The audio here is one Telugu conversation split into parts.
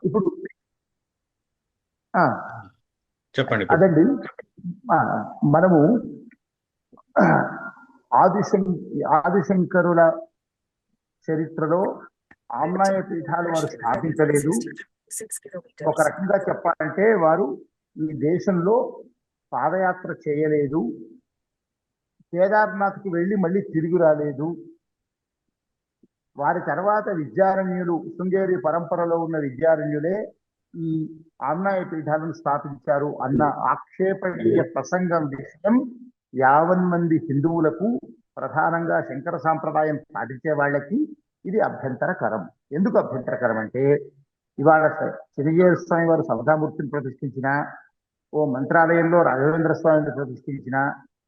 ఇప్పుడు చెప్పండి. అదండి, మనము ఆదిశంకరుల చరిత్రలో ఆమ్నాయ పీఠాలు వారు స్థాపించలేదు. ఒక రకంగా చెప్పాలంటే వారు ఈ దేశంలో పాదయాత్ర చేయలేదు, కేదార్నాథ్కి వెళ్ళి మళ్ళీ తిరిగి రాలేదు. వారి తర్వాత విద్యారణ్యులు, శృంగేరి పరంపరలో ఉన్న విద్యారణ్యులే ఈ ఆమ్నాయ పీఠాలను స్థాపించారు అన్న ఆక్షేపణీయ ప్రసంగం విషయం 50 మంది హిందువులకు, ప్రధానంగా శంకర సాంప్రదాయం పాటించే వాళ్ళకి ఇది అభ్యంతరకరం. ఎందుకు అభ్యంతరకరం అంటే, ఇవాళ చిరంజీవి స్వామి వారు సమతామూర్తిని ప్రతిష్ఠించిన, ఓ మంత్రాలయంలో రాఘవేంద్ర స్వామిని ప్రతిష్ఠించిన,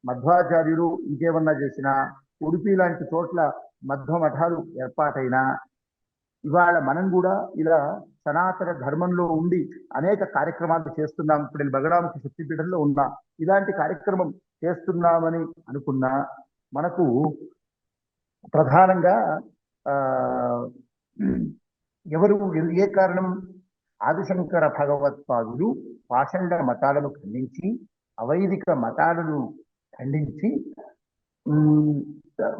మధ్వాచార్యులు ఇంకేమన్నా చేసిన, ఉడిపి లాంటి చోట్ల మధ్వ మఠాలు ఏర్పాటైనా, ఇవాళ మనం కూడా ఇలా సనాతన ధర్మంలో ఉండి అనేక కార్యక్రమాలు చేస్తున్నాం. ఇప్పుడు నేను బగరాముఖి శక్తిపీఠంలో ఉన్నా, ఇలాంటి కార్యక్రమం చేస్తున్నామని అనుకున్నా మనకు ప్రధానంగా ఎవరు, ఏ కారణం? ఆదిశంకర భగవత్పాదులు పాషండ మతాలను ఖండించి, అవైదిక మతాలను ఖండించి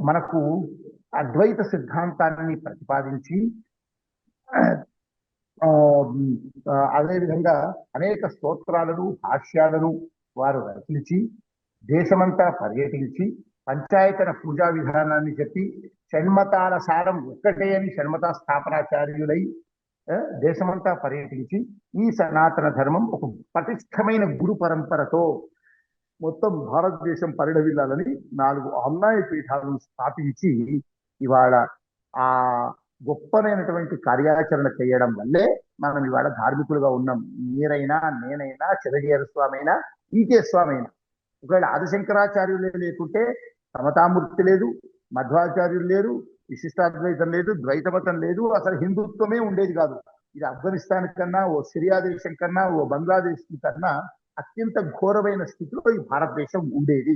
మనకు అద్వైత సిద్ధాంతాన్ని ప్రతిపాదించి, అదేవిధంగా అనేక స్తోత్రాలను, భాష్యాలను వారు రచించి, దేశమంతా పర్యటించి, పంచాయతన పూజా విధానాన్ని చెప్పి, షణ్మతాల సారం ఒక్కటే అని షణ్మత స్థాపనాచార్యులై దేశమంతా పర్యటించి, ఈ సనాతన ధర్మం ఒక పటిష్టమైన గురు పరంపరతో మొత్తం భారతదేశం పరిడవిల్లాలని 4 ఆమ్నాయ పీఠాలను స్థాపించి ఇవాళ ఆ గొప్పనైనటువంటి కార్యాచరణ చేయడం వల్లే మనం ఇవాళ ధార్మికులుగా ఉన్నాం. మీరైనా, నేనైనా, చిరంజీవి స్వామి అయినా, ఈకే స్వామి అయినా. ఒకవేళ ఆదిశంకరాచార్యులే లేకుంటే సమతామూర్తి లేదు, మధ్వాచార్యులు లేరు, విశిష్టాద్వైతం లేదు, ద్వైతమతం లేదు, అసలు హిందుత్వమే ఉండేది కాదు. ఇది ఆఫ్ఘనిస్తాన్ కన్నా, ఓ సిరియా దేశం కన్నా, ఓ బంగ్లాదేశ్ కన్నా అత్యంత ఘోరమైన స్థితిలో ఈ భారతదేశం ఉండేది.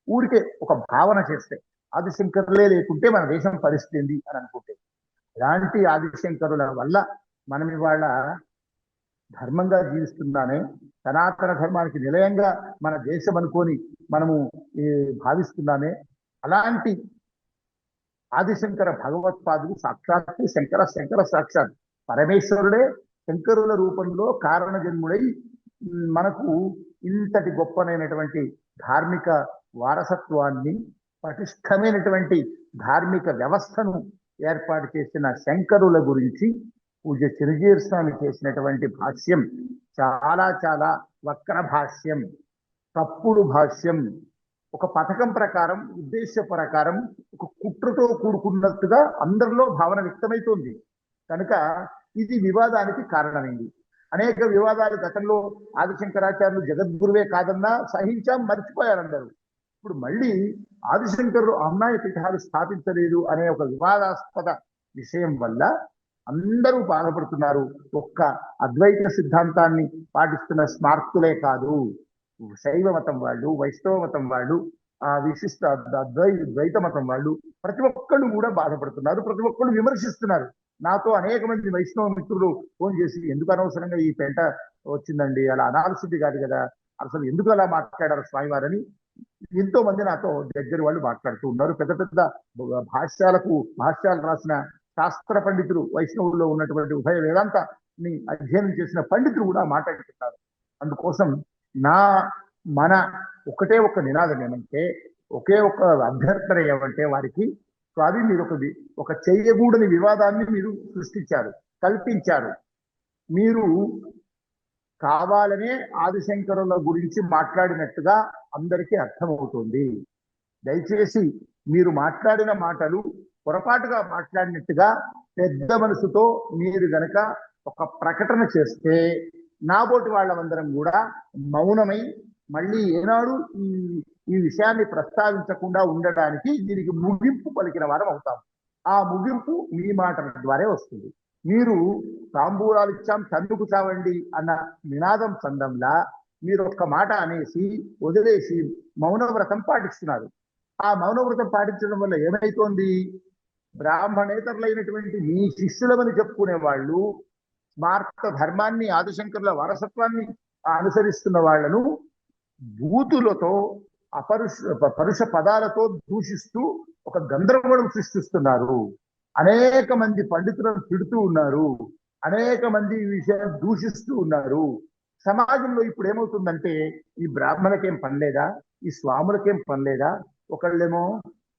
ఊరికే ఒక భావన చేస్తే, ఆదిశంకరులే లేకుంటే మన దేశం పరిస్థితి అని అనుకుంటే, ఇలాంటి ఆదిశంకరుల వల్ల మనం ఇవాళ ధర్మంగా జీవిస్తున్నానే, సనాతన ధర్మానికి నిలయంగా మన దేశం అనుకొని మనము భావిస్తున్నామే. అలాంటి ఆదిశంకర భగవత్పాదులు సాక్షాత్తు శంకర సాక్షాత్ పరమేశ్వరుడే శంకరుల రూపంలో కారణ జన్ముడై మనకు ఇంతటి గొప్పనైనటువంటి ధార్మిక వారసత్వాన్ని, పటిష్టమైనటువంటి ధార్మిక వ్యవస్థను ఏర్పాటు చేసిన శంకరుల గురించి పూజ్య చిరంజీవి స్వామి చేసినటువంటి భాష్యం చాలా చాలా వక్ర భాష్యం, తప్పుడు భాష్యం. ఒక పథకం ప్రకారం, ఉద్దేశ ప్రకారం, ఒక కుట్రతో కూడుకున్నట్టుగా అందరిలో భావన వ్యక్తమవుతోంది. కనుక ఇది వివాదానికి కారణమైంది. అనేక వివాదాలు గతంలో ఆదిశంకరాచార్యులు జగద్గురువే కాదన్నా సహించాం, మర్చిపోయారు అందరూ. ఇప్పుడు మళ్ళీ ఆదిశంకరులు ఆమ్నాయ పీఠాలు స్థాపించలేదు అనే ఒక వివాదాస్పద విషయం వల్ల అందరూ బాధపడుతున్నారు. ఒక్క అద్వైత సిద్ధాంతాన్ని పాటిస్తున్న స్మార్తులే కాదు, శైవ మతం వాళ్ళు, వైష్ణవ మతం వాళ్ళు, విశిష్ట ద్వైత మతం వాళ్ళు, ప్రతి ఒక్కళ్ళు కూడా బాధపడుతున్నారు, ప్రతి ఒక్కళ్ళు విమర్శిస్తున్నారు. నాతో అనేక మంది వైష్ణవ మిత్రులు ఫోన్ చేసి, ఎందుకు అనవసరంగా ఈ పెంట వచ్చిందండి, అలా అనాల్సింది కాదు కదా, అసలు ఎందుకు అలా మాట్లాడారు స్వామివారని ఎంతో మంది నాతో దగ్గర వాళ్ళు మాట్లాడుతూ ఉన్నారు. పెద్ద పెద్ద భాష్యాలు రాసిన శాస్త్ర పండితులు, వైష్ణవుల్లో ఉన్నటువంటి ఉభయ వేదాంతాన్ని అధ్యయనం చేసిన పండితులు కూడా మాట్లాడుతున్నారు. అందుకోసం మన ఒకటే ఒక నినాదం ఏమంటే, ఒకే ఒక అభ్యర్థన ఏమంటే వారికి, స్వామి మీరు ఒక చేయకూడని వివాదాన్ని మీరు సృష్టించారు, కల్పించారు. మీరు కావాలనే ఆదిశంకరుల గురించి మాట్లాడినట్టుగా అందరికీ అర్థమవుతుంది. దయచేసి మీరు మాట్లాడిన మాటలు పొరపాటుగా మాట్లాడినట్టుగా పెద్ద మనసుతో మీరు గనక ఒక ప్రకటన చేస్తే, నాబోటి వాళ్ళమందరం కూడా మౌనమై మళ్ళీ ఏనాడు ఈ విషయాన్ని ప్రస్తావించకుండా ఉండడానికి దీనికి ముగింపు పలికిన వారం అవుతాం. ఆ ముగింపు మీ మాటల ద్వారా వస్తుంది. మీరు తాంబూలాలు ఇచ్చాం తన్నుకు చావండి అన్న నినాదం సందంలా మీరు ఒక్క మాట అనేసి వదిలేసి మౌన వ్రతం పాటిస్తున్నారు. ఆ మౌనవ్రతం పాటించడం వల్ల ఏమైతోంది? బ్రాహ్మణేతరులైనటువంటి మీ శిష్యులమని చెప్పుకునే వాళ్ళు స్మార్త ధర్మాన్ని, ఆదిశంకరుల వారసత్వాన్ని అనుసరిస్తున్న వాళ్లను బూతులతో, అపరుష పరుష పదాలతో దూషిస్తూ ఒక గందరగోళం సృష్టిస్తున్నారు. అనేక మంది పండితులను తిడుతూ ఉన్నారు. అనేక మంది ఈ విషయాన్ని దూషిస్తూ ఉన్నారు. సమాజంలో ఇప్పుడు ఏమవుతుందంటే, ఈ బ్రాహ్మణులకేం పని లేదా, ఈ స్వాములకేం పని లేదా, ఒకళ్ళేమో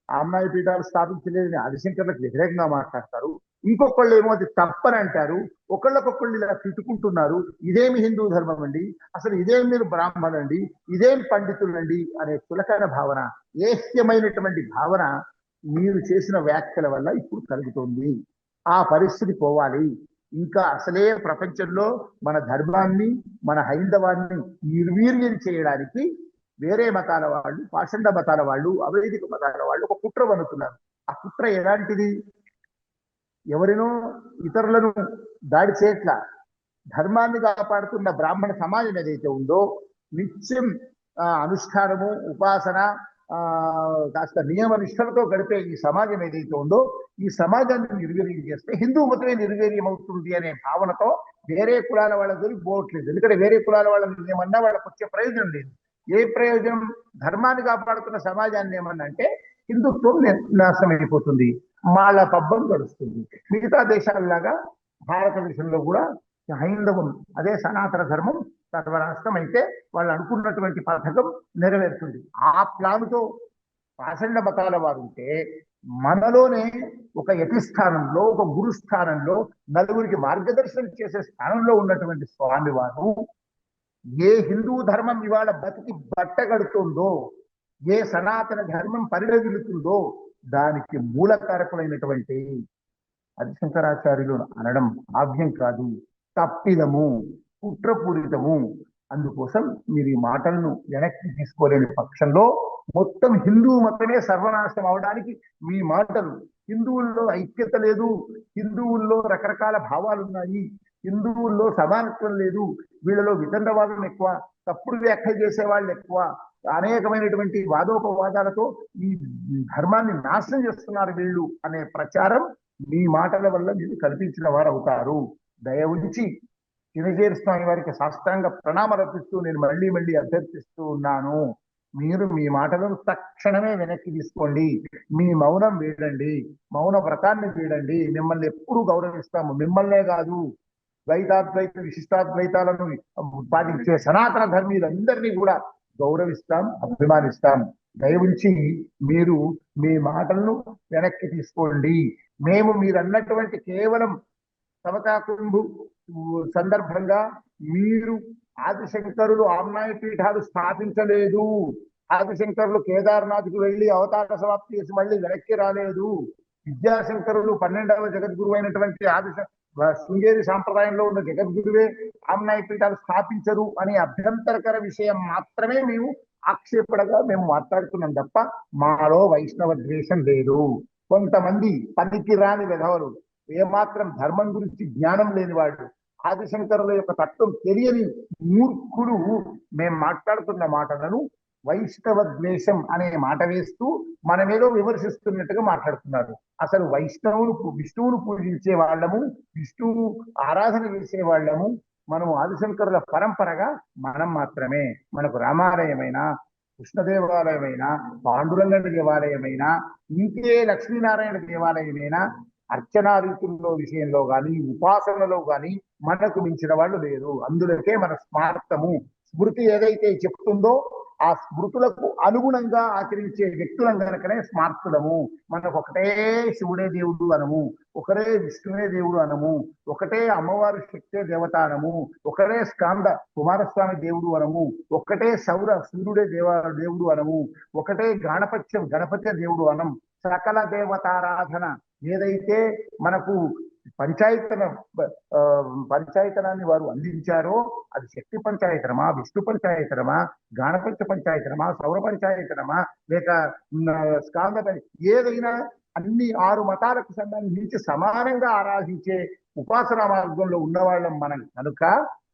ఆమ్నాయ పీఠాలు స్థాపించలేదని ఆదిశంకర్లకు వ్యతిరేకంగా మాట్లాడతారు, ఇంకొకళ్ళు ఏమో అది తప్పని అంటారు, ఒకళ్ళకొకళ్ళు ఇలా తిట్టుకుంటున్నారు. ఇదేమి హిందూ ధర్మం అండి, అసలు ఇదేం మీరు బ్రాహ్మణులండి, ఇదేం పండితులండి అనే చులకన భావన, ఏహ్యమైనటువంటి భావన మీరు చేసిన వ్యాఖ్యల వల్ల ఇప్పుడు కలుగుతుంది. ఆ పరిస్థితి పోవాలి. ఇంకా అసలే ప్రపంచంలో మన ధర్మాన్ని, మన హైందవాన్ని నిర్వీర్యం చేయడానికి వేరే మతాల వాళ్ళు, పాషండ మతాల వాళ్ళు, అవైదిక మతాల వాళ్ళు ఒక కుట్ర వన్నుతున్నారు. ఆ కుట్ర ఎలాంటిది? ఎవరినో ఇతరులను దాడి చేయట్ల, ధర్మాన్ని కాపాడుతున్న బ్రాహ్మణ సమాజం ఏదైతే ఉందో, నిత్యం అనుష్ఠానము, ఉపాసన, కాస్త నియమ నిష్టలతో గడిపే ఈ సమాజం ఏదైతే ఉందో, ఈ సమాజాన్ని నిర్వీర్యం చేస్తే హిందూ మతమే నిర్వీర్యం అవుతుంది అనే భావనతో వేరే కులాల వాళ్ళ గురించి పోవట్లేదు. ఎందుకంటే వేరే కులాల వాళ్ళని ఏమన్నా వాళ్ళకి వచ్చే ప్రయోజనం లేదు. ఏ ప్రయోజనం? ధర్మాన్ని కాపాడుతున్న సమాజాన్ని ఏమన్నా అంటే హిందుత్వం నాశనం అయిపోతుంది, మాల పబ్బం గడుస్తుంది. మిగతా దేశాలలాగా భారతదేశంలో కూడా హైందవం, అదే సనాతన ధర్మం సర్వనాశనం అయితే వాళ్ళు అనుకున్నటువంటి పథకం నెరవేరుతుంది. ఆ ప్లాన్తో పాషండ మతాల వారు ఉంటే, మనలోనే ఒక యతి స్థానంలో, ఒక గురు స్థానంలో, నలుగురికి మార్గదర్శనం చేసే స్థానంలో ఉన్నటువంటి స్వామి వారు ఏ హిందూ ధర్మం ఇవాళ బతికి బట్టగడుతుందో, ఏ సనాతన ధర్మం పరిణమిల్లుతుందో దానికి మూలకారకులైనటువంటి ఆదిశంకరాచార్యులు అనడం భావ్యం కాదు, తప్పిదము, కుట్రపూరితము. అందుకోసం మీరు ఈ మాటలను వెనక్కి తీసుకోలేని పక్షంలో మొత్తం హిందూ మతమే సర్వనాశనం అవడానికి మీ మాటలు, హిందువుల్లో ఐక్యత లేదు, హిందువుల్లో రకరకాల భావాలు ఉన్నాయి, హిందువుల్లో సమానత్వం లేదు, వీళ్ళలో వితండవాదం ఎక్కువ, తప్పుడు వ్యాఖ్యలు చేసే వాళ్ళు ఎక్కువ, అనేకమైనటువంటి వాదోపవాదాలతో ఈ ధర్మాన్ని నాశనం చేస్తున్నారు వీళ్ళు అనే ప్రచారం మీ మాటల వల్ల మీరు కల్పించిన వారు అవుతారు. దయ ఉంచి చినజేరు స్వామి వారికి సాష్టాంగ ప్రణామర్పిస్తూ నేను మళ్ళీ మళ్ళీ అభ్యర్థిస్తూ ఉన్నాను. మీరు మీ మాటలను తక్షణమే వెనక్కి తీసుకోండి, మీ మౌనం వీడండి, మౌన వ్రతాన్ని వీడండి. మిమ్మల్ని ఎప్పుడూ గౌరవిస్తాము, మిమ్మల్నే కాదు, ద్వైతాద్వైత విశిష్టాద్వైతాలను పాటించే సనాతన ధర్మీయులందరినీ కూడా గౌరవిస్తాం, అభిమానిస్తాం. దయవుంచి మీరు మీ మాటలను వెనక్కి తీసుకోండి. మేము మీరు అన్నటువంటి కేవలం సమతాకుంభు సందర్భంగా మీరు ఆదిశంకరులు ఆమ్నాయ పీఠాలు స్థాపించలేదు, ఆదిశంకరులు కేదార్నాథ్కి వెళ్ళి అవతార సమాప్తి చేసి మళ్ళీ వెనక్కి రాలేదు, విద్యాశంకరులు 12వ జగద్గురు అయినటువంటి శృంగేరి సాంప్రదాయంలో ఉన్న జగద్గురువే ఆమ్నాయ పీఠాలు స్థాపించరు అనే అభ్యంతరకర విషయం మాత్రమే మేము ఆక్షేపణగా మేము మాట్లాడుతున్నాం తప్ప మాలో వైష్ణవ ద్వేషం లేదు. కొంతమంది పనికి రాని విధవలు, ఏమాత్రం ధర్మం గురించి జ్ఞానం లేని వాళ్ళు, ఆదిశంకరుల యొక్క తత్వం తెలియని మూర్ఖులు మేము మాట్లాడుతున్న మాటలను వైష్ణవ ద్వేషం అనే మాట వేస్తూ మనమేదో విమర్శిస్తున్నట్టుగా మాట్లాడుతున్నారు. అసలు విష్ణువును పూజించే వాళ్ళము, విష్ణువు ఆరాధన చేసే వాళ్ళము మనము. ఆదిశంకరుల పరంపరగా మనం మాత్రమే. మనకు రామాలయమైన, కృష్ణ దేవాలయమైన, పాండురంగ దేవాలయమైన, ఇంకే లక్ష్మీనారాయణ దేవాలయమైనా అర్చనా రీతుల్లో విషయంలో కానీ, ఉపాసనలో కానీ మనకు మించిన వాళ్ళు లేరు. అందులోకే మన స్మార్తము. స్మృతి ఏదైతే చెప్తుందో ఆ స్మృతులకు అనుగుణంగా ఆచరించే వ్యక్తులం కనుకనే స్మార్తులము. మనకు ఒకటే శివుడే దేవుడు అనము, ఒకరే విష్ణువే దేవుడు అనము, ఒకటే అమ్మవారి శక్తే దేవత అనము, ఒకటే స్కాంద కుమారస్వామి దేవుడు అనము, ఒకటే సూర్యుడే దేవుడు అనము, ఒకటే గణపతి దేవుడు అనం. సకల దేవతారాధన ఏదైతే మనకు పంచాయతనాన్ని వారు అందించారో అది శక్తి పంచాయతనమా, విష్ణు పంచాయతనమా, గాణపంచ పంచాయతనమా, సౌర పంచాయతనమా, లేక స్కాంద, ఏదైనా అన్ని 6 మతాలకు సంబంధించి సమానంగా ఆరాధించే ఉపాసనా మార్గంలో ఉన్నవాళ్ళం మనం కనుక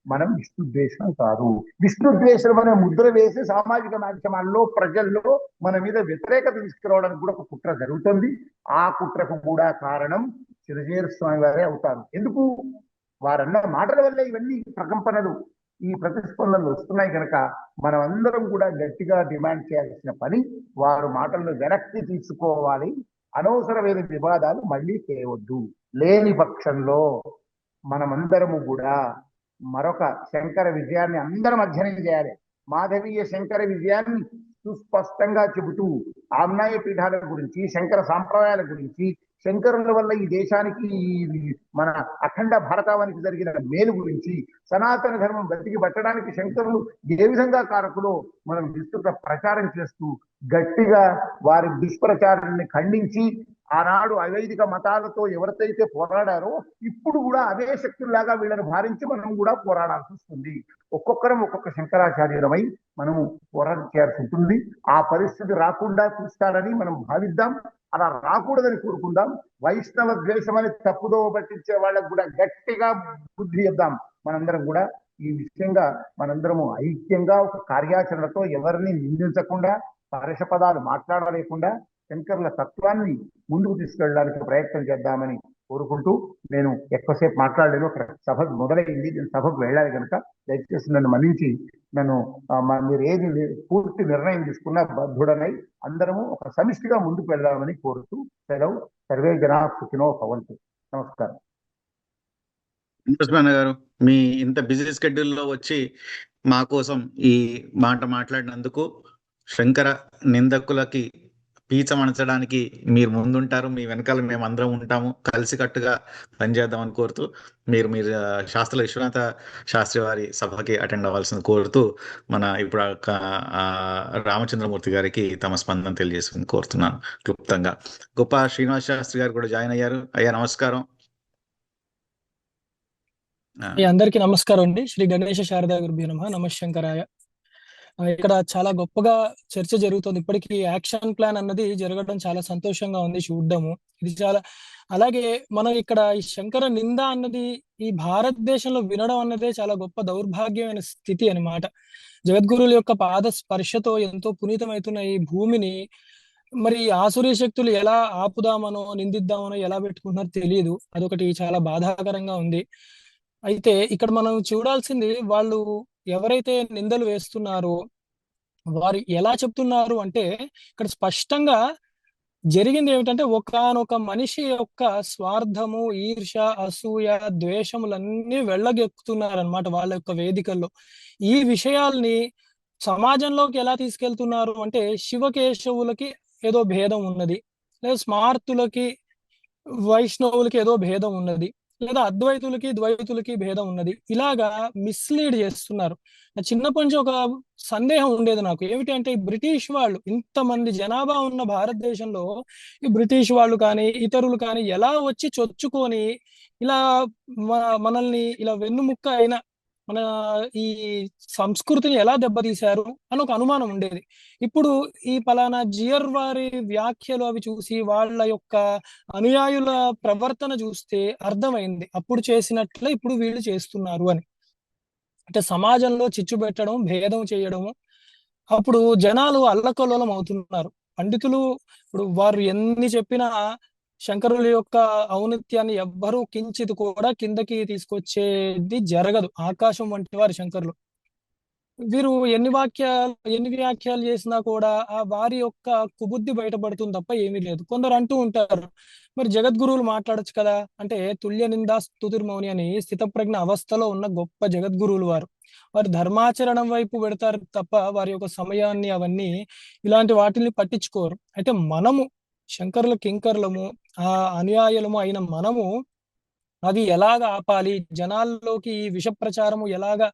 మనం విష్ణుద్వేషం కాదు. విష్ణుద్వేషం అనే ముద్ర వేసి సామాజిక మాధ్యమాల్లో ప్రజల్లో మన మీద వ్యతిరేకత తీసుకురావడానికి కూడా ఒక కుట్ర జరుగుతుంది. ఆ కుట్రకు కూడా కారణం చిరంజీవి స్వామి వారే అవుతారు. ఎందుకు? వారన్న మాటల వల్ల ఇవన్నీ ప్రకంపనలు, ఈ ప్రతిస్పందనలు వస్తున్నాయి కనుక మనం అందరం కూడా గట్టిగా డిమాండ్ చేయాల్సిన పని వారు మాటలను వెనక్కి తీసుకోవాలి. అనవసరమైన వివాదాలు మళ్ళీ చేయవద్దు. లేని పక్షంలో మనమందరము కూడా మరొక శంకర విజయాన్ని అందరం అధ్యయనం చేయాలి. మాధవీయ శంకర విజయాన్ని సుస్పష్టంగా చెబుతూ ఆమ్నాయ పీఠాల గురించి, శంకర సాంప్రదాయాల గురించి, శంకరుల వల్ల ఈ దేశానికి, ఈ మన అఖండ భారతావానికి జరిగిన మేలు గురించి, సనాతన ధర్మం బతికి పట్టడానికి శంకరులు ఏ విధంగా కారకులో మనం విస్తృత ప్రచారం చేస్తూ గట్టిగా వారి దుష్ప్రచారాన్ని ఖండించి, ఆనాడు అవైదిక మతాలతో ఎవరికైతే పోరాడారో ఇప్పుడు కూడా అదే శక్తుల్లాగా వీళ్ళని భారించి మనం కూడా పోరాడాల్సి వస్తుంది. ఒక్కొక్కరం ఒక్కొక్క శంకరాచార్యులమై మనము పోరాటం చేయాల్సి ఉంటుంది. ఆ పరిస్థితి రాకుండా చూస్తాడని మనం భావిద్దాం. అలా రాకూడదని కోరుకుందాం. వైష్ణవ ద్వేషం అని తప్పుదో పట్టించే వాళ్ళకు కూడా గట్టిగా బుద్ధి ఇద్దాం. మనందరం కూడా ఈ విషయంగా మనందరము ఐక్యంగా ఒక కార్యాచరణతో ఎవరిని నిందించకుండా, పరష పదాలు మాట్లాడలేకుండా శంకర్ల తత్వాన్ని ముందుకు తీసుకెళ్ళడానికి ప్రయత్నం చేద్దామని కోరుకుంటూ, నేను ఎక్కువసేపు మాట్లాడలేను. ఒక సభ మొదలైంది, నేను సభకు వెళ్ళాలి కనుక దయచేసి నన్ను మన్నించి, నన్ను మీరు ఏది పూర్తి నిర్ణయం తీసుకున్నా బద్ధుడనై అందరము ఒక సమిష్టిగా ముందుకు వెళ్దామని కోరుతూ సెలవు. సర్వే జనా సుఖినో భవంతు. నమస్కారం. గారు, మీ ఇంత బిజీ స్కెడ్యూల్లో వచ్చి మా కోసం ఈ మాట మాట్లాడినందుకు, శంకర నిందకులకి పీచమనచడానికి మీరు ముందుంటారు, మీ వెనకాల మేము అందరం ఉంటాము, కలిసికట్టుగా పనిచేద్దామని కోరుతూ, మీరు శాస్త్రుల విశ్వనాథ శాస్త్రి వారి సభకి అటెండ్ అవ్వాల్సింది కోరుతూ, మన ఇప్పుడు రామచంద్రమూర్తి గారికి తమ స్పందన తెలియజేసుకుని కోరుతున్నాను క్లుప్తంగా. గొప్ప శ్రీనివాస శాస్త్రి గారు కూడా జాయిన్ అయ్యారు. అయ్యా నమస్కారం. అందరికీ నమస్కారం అండి. శ్రీ గణేశ శారదా గురుభ్యో నమః. నమఃశంకరాయ. ఇక్కడ చాలా గొప్పగా చర్చ జరుగుతుంది. ఇప్పటికీ యాక్షన్ ప్లాన్ అన్నది జరగడం చాలా సంతోషంగా ఉంది చూడడము. ఇది చాలా, అలాగే మనం ఇక్కడ ఈ శంకర నింద అన్నది ఈ భారతదేశంలో వినడం అన్నదే చాలా గొప్ప దౌర్భాగ్యమైన స్థితి అన్నమాట. జగద్గురుల యొక్క పాద స్పర్శతో ఎంతో పునీతమవుతున్న ఈ భూమిని మరి ఆసురీ శక్తులు ఎలా ఆపుదామనో నిందిద్దామనో ఎలా పెట్టుకుంటున్నారో తెలియదు. అదొకటి చాలా బాధాకరంగా ఉంది. అయితే ఇక్కడ మనం చూడాల్సింది, వాళ్ళు ఎవరైతే నిందలు వేస్తున్నారో వారు ఎలా చెప్తున్నారు అంటే, ఇక్కడ స్పష్టంగా జరిగింది ఏమిటంటే, ఒకానొక మనిషి యొక్క స్వార్థము, ఈర్ష, అసూయ, ద్వేషములన్నీ వెళ్ళగెక్కుతున్నారనమాట వాళ్ళ యొక్క వేదికల్లో. ఈ విషయాల్ని సమాజంలోకి ఎలా తీసుకెళ్తున్నారు అంటే, శివకేశవులకి ఏదో భేదం ఉన్నది, లేదా స్మార్తులకి వైష్ణవులకి ఏదో భేదం ఉన్నది, లేదా అద్వైతులకి ద్వైతులకి భేదం ఉన్నది, ఇలాగా మిస్లీడ్ చేస్తున్నారు. చిన్నప్పటి నుంచి ఒక సందేహం ఉండేది నాకు. ఏమిటి అంటే, బ్రిటిష్ వాళ్ళు, ఇంతమంది జనాభా ఉన్న భారతదేశంలో ఈ బ్రిటిష్ వాళ్ళు కానీ ఇతరులు కానీ ఎలా వచ్చి చొచ్చుకొని ఇలా మనల్ని ఇలా వెన్నుముక్క అయిన మన ఈ సంస్కృతిని ఎలా దెబ్బతీశారు అని ఒక అనుమానం ఉండేది. ఇప్పుడు ఈ పలానా జియర్ వారి వ్యాఖ్యలు అవి చూసి, వాళ్ళ యొక్క అనుయాయుల ప్రవర్తన చూస్తే అర్థమైంది, అప్పుడు చేసినట్లే ఇప్పుడు వీళ్ళు చేస్తున్నారు అని. అంటే సమాజంలో చిచ్చు పెట్టడం, భేదం చేయడము. అప్పుడు జనాలు అల్లకల్లోలం అవుతున్నారు. పండితులు ఇప్పుడు వారు ఎన్ని చెప్పినా శంకరుల యొక్క ఔన్నత్యాన్ని ఎవ్వరూ కించిత్ కూడా కిందకి తీసుకొచ్చేది జరగదు. ఆకాశం వంటి వారి శంకరులు. వీరు ఎన్ని వ్యాఖ్యలు చేసినా కూడా ఆ వారి యొక్క కుబుద్ధి బయటపడుతుంది తప్ప ఏమీ లేదు. కొందరు అంటూ ఉంటారు, మరి జగద్గురువులు మాట్లాడొచ్చు కదా అంటే, తుల్య నిందా స్తుతిర్మౌని అని స్థితప్రజ్ఞ అవస్థలో ఉన్న గొప్ప జగద్గురువులు వారు. వారు ధర్మాచరణం వైపు పెడతారు తప్ప వారి యొక్క సమయాన్ని అవన్నీ ఇలాంటి వాటిని పట్టించుకోరు. అయితే మనము శంకరుల కింకరులము, ఆ అనుయాయులము అయిన మనము అవి ఎలాగ ఆపాలి, జనాల్లోకి ఈ విష ప్రచారము ఎలాగా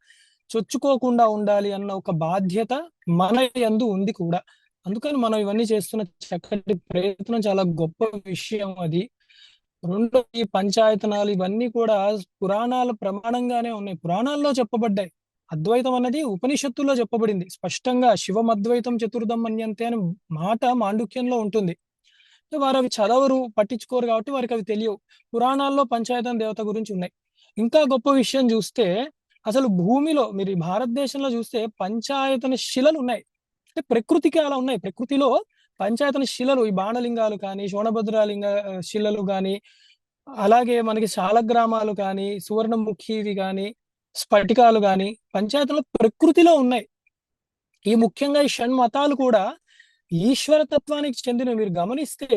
చొచ్చుకోకుండా ఉండాలి అన్న ఒక బాధ్యత మన యందు ఉంది కూడా. అందుకని మనం ఇవన్నీ చేస్తున్న చక్కటి ప్రయత్నం చాలా గొప్ప విషయం అది. రెండో, ఈ పంచాయతనాలు ఇవన్నీ కూడా పురాణాల ప్రమాణంగానే ఉన్నాయి, పురాణాల్లో చెప్పబడ్డాయి. అద్వైతం అన్నది ఉపనిషత్తుల్లో చెప్పబడింది స్పష్టంగా. శివమద్వైతం చతుర్థం మన్యంతే అనే మాట మాండుక్యంలో ఉంటుంది. వారు అవి చదవరు, పట్టించుకోరు కాబట్టి వారికి అవి తెలియవు. పురాణాల్లో పంచాయతన దేవత గురించి ఉన్నాయి. ఇంకా గొప్ప విషయం చూస్తే, అసలు భూమిలో మీరు ఈ భారతదేశంలో చూస్తే పంచాయతన శిలలు ఉన్నాయి. అంటే ప్రకృతికి అలా ఉన్నాయి. ప్రకృతిలో పంచాయతన శిలలు, ఈ బాణలింగాలు కానీ, శోణభద్రాలింగ శిలలు కానీ, అలాగే మనకి శాలగ్రామాలు కానీ, సువర్ణముఖివి కానీ, స్ఫటికాలు కానీ పంచాయతీలో ప్రకృతిలో ఉన్నాయి. ఈ ముఖ్యంగా ఈ షణ్మతాలు కూడా ఈశ్వర తత్వానికి చెందిన. మీరు గమనిస్తే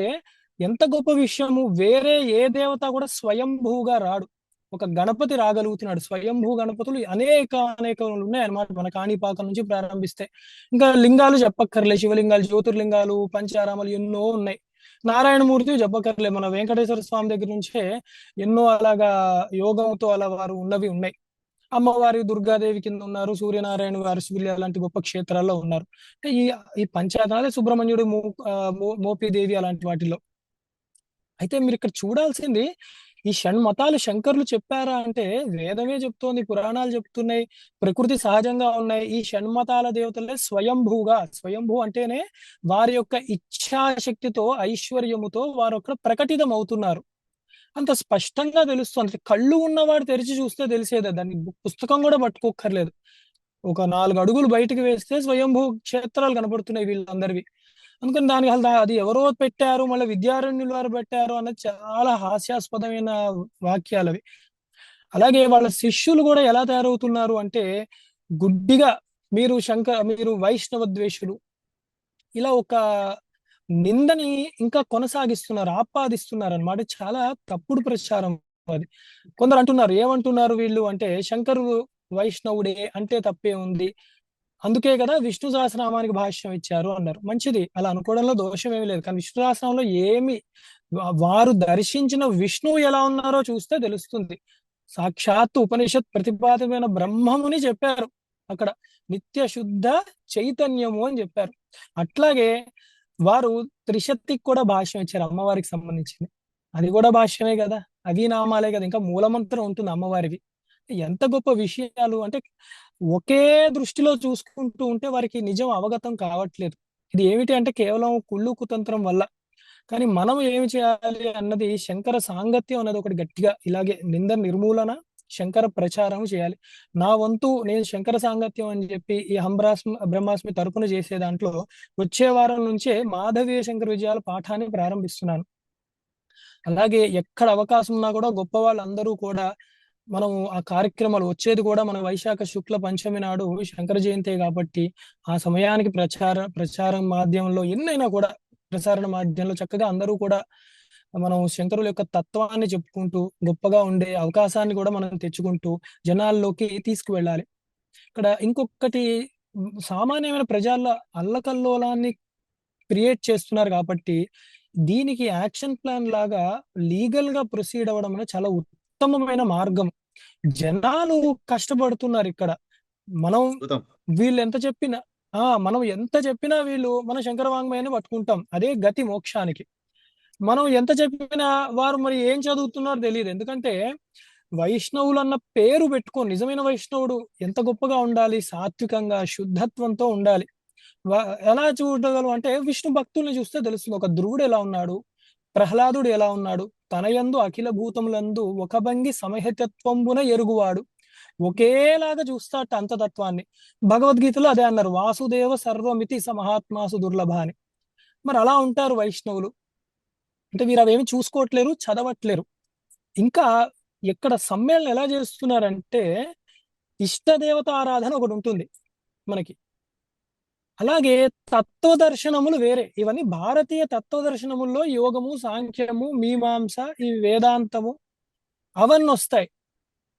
ఎంత గొప్ప విషయము, వేరే ఏ దేవత కూడా స్వయంభూగా రాడు. ఒక గణపతి రాగలుగుతున్నాడు. స్వయంభూ గణపతులు అనేక ఉన్నాయన్నమాట. మన కాణిపాకం నుంచి ప్రారంభిస్తే ఇంకా లింగాలు చెప్పక్కర్లే. శివలింగాలు, జ్యోతిర్లింగాలు, పంచారామాలు ఎన్నో ఉన్నాయి. నారాయణమూర్తి చెప్పక్కర్లే. మన వెంకటేశ్వర స్వామి దగ్గర నుంచే ఎన్నో అలాగా యోగంతో అలా వారు ఉన్నవి ఉన్నాయి. అమ్మవారి దుర్గాదేవి కింద ఉన్నారు. సూర్యనారాయణ వారి సూర్య అలాంటి గొప్ప క్షేత్రాల్లో ఉన్నారు. అంటే ఈ పంచాయతనాలే సుబ్రహ్మణ్యుడు, మోపిదేవి అలాంటి వాటిల్లో. అయితే మీరు ఇక్కడ చూడాల్సింది, ఈ షణ్మతాలు శంకరులు చెప్పారా అంటే వేదమే చెప్తోంది, పురాణాలు చెప్తున్నాయి, ప్రకృతి సహజంగా ఉన్నాయి. ఈ షణ్మతాల దేవతలే స్వయంభూ అంటేనే వారి యొక్క ఇచ్ఛాశక్తితో, ఐశ్వర్యముతో వారు అక్కడ ప్రకటితం అవుతున్నారు. అంత స్పష్టంగా తెలుస్తుంది. కళ్ళు ఉన్నవాడు తెరిచి చూస్తే తెలిసేదే. దాన్ని పుస్తకం కూడా పట్టుకోక్కర్లేదు. ఒక 4 అడుగులు బయటకు వేస్తే స్వయంభూ క్షేత్రాలు కనబడుతున్నాయి వీళ్ళందరివి. అందుకని దానికి అసలు అది ఎవరో పెట్టారు, మళ్ళీ విద్యారణ్యులు వారు పెట్టారు అన్నది చాలా హాస్యాస్పదమైన వాక్యాలు అవి. అలాగే వాళ్ళ శిష్యులు కూడా ఎలా తయారవుతున్నారు అంటే గుడ్డిగా మీరు వైష్ణవ ద్వేషులు ఇలా ఒక నిందని ఇంకా కొనసాగిస్తున్నారు, ఆపాదిస్తున్నారు అన్నమాట. చాలా తప్పుడు ప్రచారం అది. కొందరు అంటున్నారు, ఏమంటున్నారు వీళ్ళు అంటే, శంకరుడు వైష్ణవుడే అంటే తప్పే ఉంది, అందుకే కదా విష్ణు సహస్రనామానికి భాష్యం ఇచ్చారు అన్నారు. మంచిది, అలా అనుకోవడంలో దోషం ఏమీ లేదు. కానీ విష్ణు సహస్రనామంలో వారు దర్శించిన విష్ణువు ఎలా ఉన్నారో చూస్తే తెలుస్తుంది. సాక్షాత్తు ఉపనిషత్ ప్రతిపాదితమైన బ్రహ్మముని చెప్పారు అక్కడ, నిత్య శుద్ధ చైతన్యము అని చెప్పారు. అట్లాగే వారు త్రిశక్తికి కూడా భాష్యం ఇచ్చారు, అమ్మవారికి సంబంధించింది. అది కూడా భాష్యమే కదా, అవి నామాలే కదా, ఇంకా మూలమంత్రం ఉంటుంది అమ్మవారివి. ఎంత గొప్ప విషయాలు అంటే ఒకే దృష్టిలో చూసుకుంటూ ఉంటే వారికి నిజం అవగతం కావట్లేదు. ఇది ఏమిటి అంటే కేవలం కుళ్ళు కుతంత్రం వల్ల. కానీ మనం ఏమి చేయాలి అన్నది, శంకర సాంగత్యం అన్నది ఒకటి గట్టిగా ఇలాగే నింద నిర్మూలన, శంకర ప్రచారం చేయాలి. నా వంతు నేను శంకర సాంగత్యం అని చెప్పి ఈ బ్రహ్మాస్మి తరపున చేసే దాంట్లో వచ్చే వారం నుంచే మాధవీయ శంకర విజయాల పాఠాన్ని ప్రారంభిస్తున్నాను. అలాగే ఎక్కడ అవకాశం ఉన్నా కూడా గొప్ప వాళ్ళందరూ కూడా మనం ఆ కార్యక్రమాలు వచ్చేది కూడా మన వైశాఖ శుక్ల పంచమి నాడు శంకర జయంతే కాబట్టి ఆ సమయానికి ప్రచారం మాధ్యమంలో ఎన్నైనా కూడా ప్రసారణ మాధ్యమంలో చక్కగా అందరూ కూడా మనం శంకరుల యొక్క తత్వాన్ని చెప్పుకుంటూ గొప్పగా ఉండే అవకాశాన్ని కూడా మనం తెచ్చుకుంటూ జనాల్లోకి తీసుకువెళ్ళాలి. ఇక్కడ ఇంకొకటి, సామాన్యమైన ప్రజల్లో అల్లకల్లోలాన్ని క్రియేట్ చేస్తున్నారు కాబట్టి దీనికి యాక్షన్ ప్లాన్ లాగా లీగల్ గా ప్రొసీడ్ అవ్వడం అనేది చాలా ఉత్తమమైన మార్గం. జనాలు కష్టపడుతున్నారు ఇక్కడ. మనం వీళ్ళు ఎంత చెప్పినా మనం ఎంత చెప్పినా వీళ్ళు మన శంకర వాంగ్మయాన్ని పట్టుకుంటాం, అదే గతి మోక్షానికి. మనం ఎంత చెప్పినా వారు మరి ఏం చదువుతున్నారో తెలియదు. ఎందుకంటే వైష్ణవులు అన్న పేరు పెట్టుకొని, నిజమైన వైష్ణవుడు ఎంత గొప్పగా ఉండాలి, సాత్వికంగా శుద్ధత్వంతో ఉండాలి. ఎలా చూడగలం అంటే విష్ణు భక్తుల్ని చూస్తే తెలుస్తుంది. ఒక ధ్రువుడు ఎలా ఉన్నాడు, ప్రహ్లాదుడు ఎలా ఉన్నాడు, తనయందు అఖిల భూతములందు ఒక భంగి సమహితత్వంబున ఎరుగువాడు. ఒకేలాగా చూస్తాట అంతతత్వాన్ని. భగవద్గీతలో అదే అన్నారు, వాసుదేవ సర్వమితి సమహాత్మాసు దుర్లభ అని. మరి అలా ఉంటారు వైష్ణవులు. అంటే వీరు అవేమి చూసుకోవట్లేరు, చదవట్లేరు. ఇంకా ఇక్కడ సమ్మేళనం ఎలా చేస్తున్నారంటే ఇష్టదేవత ఆరాధన ఒకటి ఉంటుంది మనకి. అలాగే తత్వదర్శనములు వేరే. ఇవన్నీ భారతీయ తత్వదర్శనముల్లో యోగము, సాంఖ్యము, మీమాంస, ఈ వేదాంతము అవన్నీ వస్తాయి.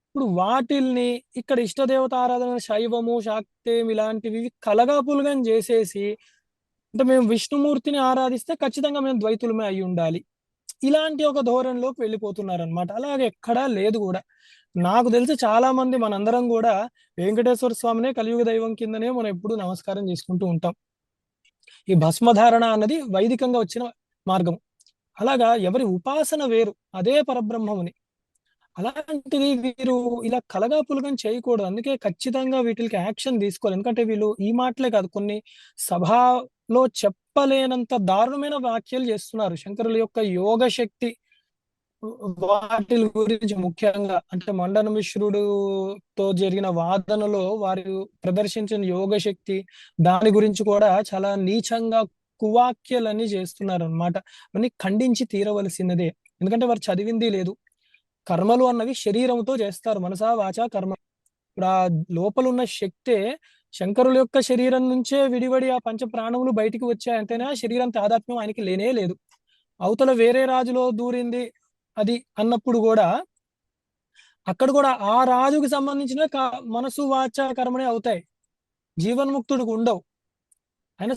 ఇప్పుడు వాటిల్ని ఇక్కడ ఇష్టదేవత ఆరాధన, శైవము, శాక్తేయం ఇలాంటివి కలగాపులగం చేసేసి, అంటే మేము విష్ణుమూర్తిని ఆరాధిస్తే ఖచ్చితంగా మేము ద్వైతులమే అయి ఉండాలి, ఇలాంటి ఒక ధోరణిలోకి వెళ్ళిపోతున్నారు అనమాట. అలాగే ఎక్కడా లేదు కూడా. నాకు తెలిసి చాలా మంది మనందరం కూడా వెంకటేశ్వర స్వామినే కలియుగ దైవం కిందనే మనం ఎప్పుడు నమస్కారం చేసుకుంటూ ఉంటాం. ఈ భస్మధారణ అన్నది వైదికంగా వచ్చిన మార్గం. అలాగా ఎవరి ఉపాసన వేరు, అదే పరబ్రహ్మముని. అలాంటిది వీరు ఇలా కలగాపులగం చేయకూడదు. అందుకే ఖచ్చితంగా వీటికి యాక్షన్ తీసుకోవాలి. ఎందుకంటే వీళ్ళు ఈ మాటలే కాదు, కొన్ని సభలో చెప్పలేనంత దారుణమైన వ్యాఖ్యలు చేస్తున్నారు. శంకరుల యొక్క యోగ శక్తి వాటి గురించి ముఖ్యంగా అంటే మండన మిశ్రుడుతో జరిగిన వాదనలో వారు ప్రదర్శించిన యోగ శక్తి, దాని గురించి కూడా చాలా నీచంగా కువాక్యలని చేస్తున్నారు అనమాట. అవన్నీ ఖండించి తీరవలసినదే. ఎందుకంటే వారు చదివింది లేదు. కర్మలు అన్నవి శరీరంతో చేస్తారు, మనసా వాచా కర్మ. ఇప్పుడు ఆ లోపల ఉన్న శక్తే శంకరుల యొక్క శరీరం నుంచే విడివడి ఆ పంచ ప్రాణములు బయటికి వచ్చాయంటేనే ఆ శరీరం తాదాత్మ్యం ఆయనకి లేనే లేదు. అవతల వేరే రాజులో దూరింది అది అన్నప్పుడు కూడా అక్కడ కూడా ఆ రాజుకి సంబంధించిన మనసు వాచ కర్మనే అవుతాయి, జీవన్ముక్తుడికి ఉండవు. ఆయన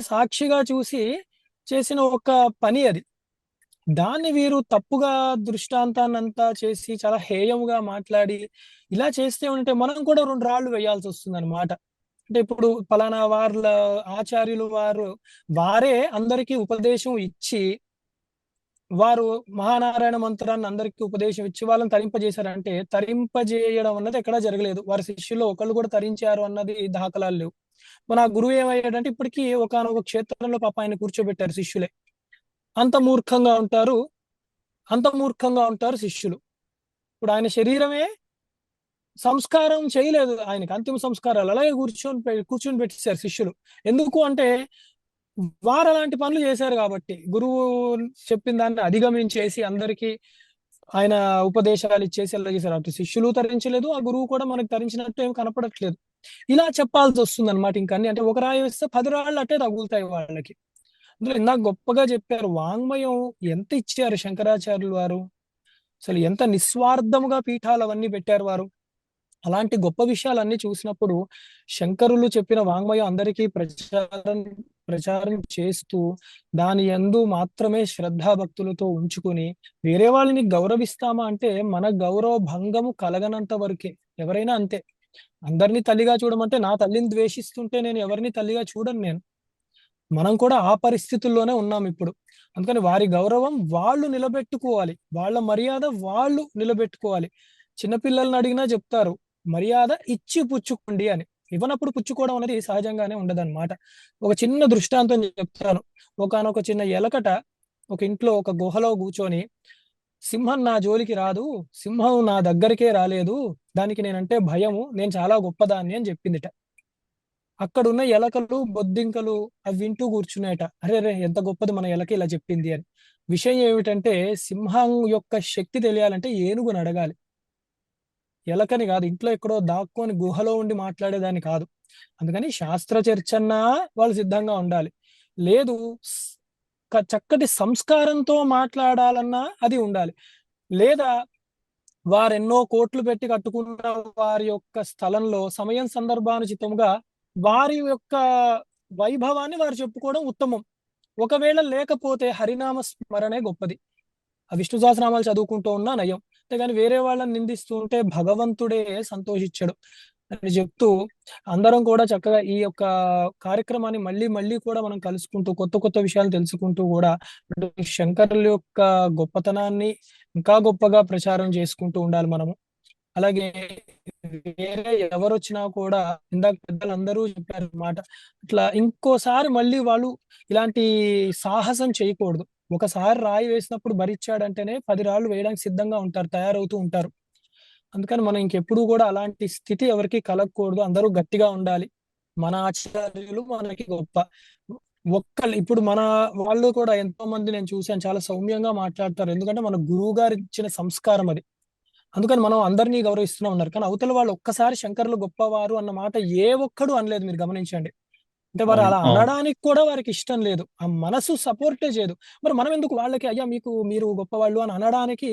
సాక్షిగా చూసి చేసిన ఒక పని అది. దాన్ని వీరు తప్పుగా దృష్టాంతాన్నంతా చేసి చాలా హేయముగా మాట్లాడి ఇలా చేస్తే ఉంటే మనం కూడా 2 రాళ్లు వేయాల్సి వస్తుంది అనమాట. అంటే ఇప్పుడు పలానా వాళ్ళ ఆచార్యులు వారే అందరికీ ఉపదేశం ఇచ్చి, వారు మహానారాయణ మంత్రాన్ని అందరికీ ఉపదేశం ఇచ్చి వాళ్ళని తరింపజేశారంటే, తరింపజేయడం అన్నది ఎక్కడా జరగలేదు. వారి శిష్యులు ఒకళ్ళు కూడా తరించారు అన్నది దాఖలాలు లేవు. మన గురువు ఏమయ్యాడంటే ఇప్పటికీ ఒకానొక క్షేత్రంలో పాప ఆయన కూర్చోబెట్టారు శిష్యులే. అంత మూర్ఖంగా ఉంటారు శిష్యులు. ఇప్పుడు ఆయన శరీరమే సంస్కారం చేయలేదు, ఆయనకి అంతిమ సంస్కారాలు అలాగే కూర్చొని పెట్టేశారు శిష్యులు. ఎందుకు అంటే వారు అలాంటి పనులు చేశారు కాబట్టి, గురువు చెప్పిన దాన్ని అధిగమించేసి అందరికీ ఆయన ఉపదేశాలు ఇచ్చేసి అలా చేశారు. అటు శిష్యులు తరించలేదు, ఆ గురువు కూడా మనకు తరించినట్టు ఏమి కనపడట్లేదు. ఇలా చెప్పాల్సి వస్తుంది అనమాట. ఇంకన్నీ అంటే ఒక రాయి వేస్తే 10 రాళ్ళు అట్టే తగులుతాయి వాళ్ళకి. అందులో ఇందాక గొప్పగా చెప్పారు, వాంగ్మయం ఎంత ఇచ్చారు శంకరాచార్యులు వారు. అసలు ఎంత నిస్వార్థముగా పీఠాలు అవన్నీ పెట్టారు వారు. అలాంటి గొప్ప విషయాలన్నీ చూసినప్పుడు శంకరులు చెప్పిన వాంగ్మయం అందరికీ ప్రచారం చేస్తూ దాని యందు మాత్రమే శ్రద్ధాభక్తులతో ఉంచుకుని వేరే వాళ్ళని గౌరవిస్తామా అంటే మన గౌరవ భంగము కలగనంత వరకే. ఎవరైనా అంతే. అందరినీ తల్లిగా చూడమంటే, నా తల్లిని ద్వేషిస్తుంటే నేను ఎవరిని తల్లిగా చూడను నేను. మనం కూడా ఆ పరిస్థితుల్లోనే ఉన్నాం ఇప్పుడు. అందుకని వారి గౌరవం వాళ్ళు నిలబెట్టుకోవాలి, వాళ్ళ మర్యాద వాళ్ళు నిలబెట్టుకోవాలి. చిన్నపిల్లల్ని అడిగినా చెప్తారు, మర్యాద ఇచ్చి పుచ్చుకోండి అని. ఇవ్వనప్పుడు పుచ్చుకోవడం అనేది సహజంగానే ఉండదన్నమాట. ఒక చిన్న దృష్టాంతం చెప్తాను. ఒకానొక చిన్న ఎలకట ఒక ఇంట్లో ఒక గుహలో కూర్చొని, సింహం నా జోలికి రాదు, సింహం నా దగ్గరికే రాలేదు, దానికి నేనంటే భయము, నేను చాలా గొప్పదాన్ని అని చెప్పిందిట. అక్కడున్న ఎలకలు బొద్దింకలు అవి వింటూ కూర్చున్నాయట. అరే రే, ఎంత గొప్పది మన ఎలక ఇలా చెప్పింది అని. విషయం ఏమిటంటే, సింహం యొక్క శక్తి తెలియాలంటే ఏనుగుని అడగాలి, ఎలకని కాదు. ఇంట్లో ఎక్కడో దాక్కొని గుహలో ఉండి మాట్లాడేదాన్ని కాదు. అందుకని శాస్త్ర చర్చన్నా వాళ్ళు సిద్ధంగా ఉండాలి. లేదు చక్కటి సంస్కారంతో మాట్లాడాలన్నా అది ఉండాలి. లేదా వారెన్నో కోట్లు పెట్టి కట్టుకున్న వారి యొక్క స్థలంలో సమయం సందర్భానుచితంగా వారి యొక్క వైభవాన్ని వారు చెప్పుకోవడం ఉత్తమం. ఒకవేళ లేకపోతే హరినామ స్మరణే గొప్పది. ఆ విష్ణు సహస్రనామాలు చదువుకుంటూ ఉన్నా నయం. అంతేగాని వేరే వాళ్ళని నిందిస్తూ ఉంటే భగవంతుడే సంతోషించడు అని చెప్తూ, అందరం కూడా చక్కగా ఈ యొక్క కార్యక్రమాన్ని మళ్ళీ మళ్ళీ కూడా మనం కలుసుకుంటూ కొత్త కొత్త విషయాలు తెలుసుకుంటూ కూడా శంకరుల యొక్క గొప్పతనాన్ని ఇంకా గొప్పగా ప్రచారం చేసుకుంటూ ఉండాలి మనము. అలాగే వేరే ఎవరు వచ్చినా కూడా ఇందాక పెద్దలందరూ చెప్పారు అన్నమాట, ఇట్లా ఇంకోసారి మళ్ళీ వాళ్ళు ఇలాంటి సాహసం చేయకూడదు. ఒకసారి రాయి వేసినప్పుడు భరించాడంటేనే 10 రాళ్ళు వేయడానికి సిద్ధంగా ఉంటారు, తయారవుతూ ఉంటారు. అందుకని మనం ఇంకెప్పుడు కూడా అలాంటి స్థితి ఎవరికి కలగకూడదు. అందరూ గట్టిగా ఉండాలి. మన ఆచార్యులు మనకి గొప్ప. ఇప్పుడు మన వాళ్ళు కూడా ఎంతో మంది నేను చూశాను, చాలా సౌమ్యంగా మాట్లాడతారు. ఎందుకంటే మన గురువు గారు ఇచ్చిన సంస్కారం అది. అందుకని మనం అందరినీ గౌరవిస్తూనే ఉన్నారు. కానీ అవతల వాళ్ళు ఒక్కసారి శంకరులు గొప్పవారు అన్న మాట ఏ ఒక్కడు అనలేదు, మీరు గమనించండి. అంటే వారు అలా అనడానికి కూడా వారికి ఇష్టం లేదు, ఆ మనసు సపోర్టే చేయదు. మరి మనం ఎందుకు వాళ్ళకి అయ్యా మీరు గొప్పవాళ్ళు అని అనడానికి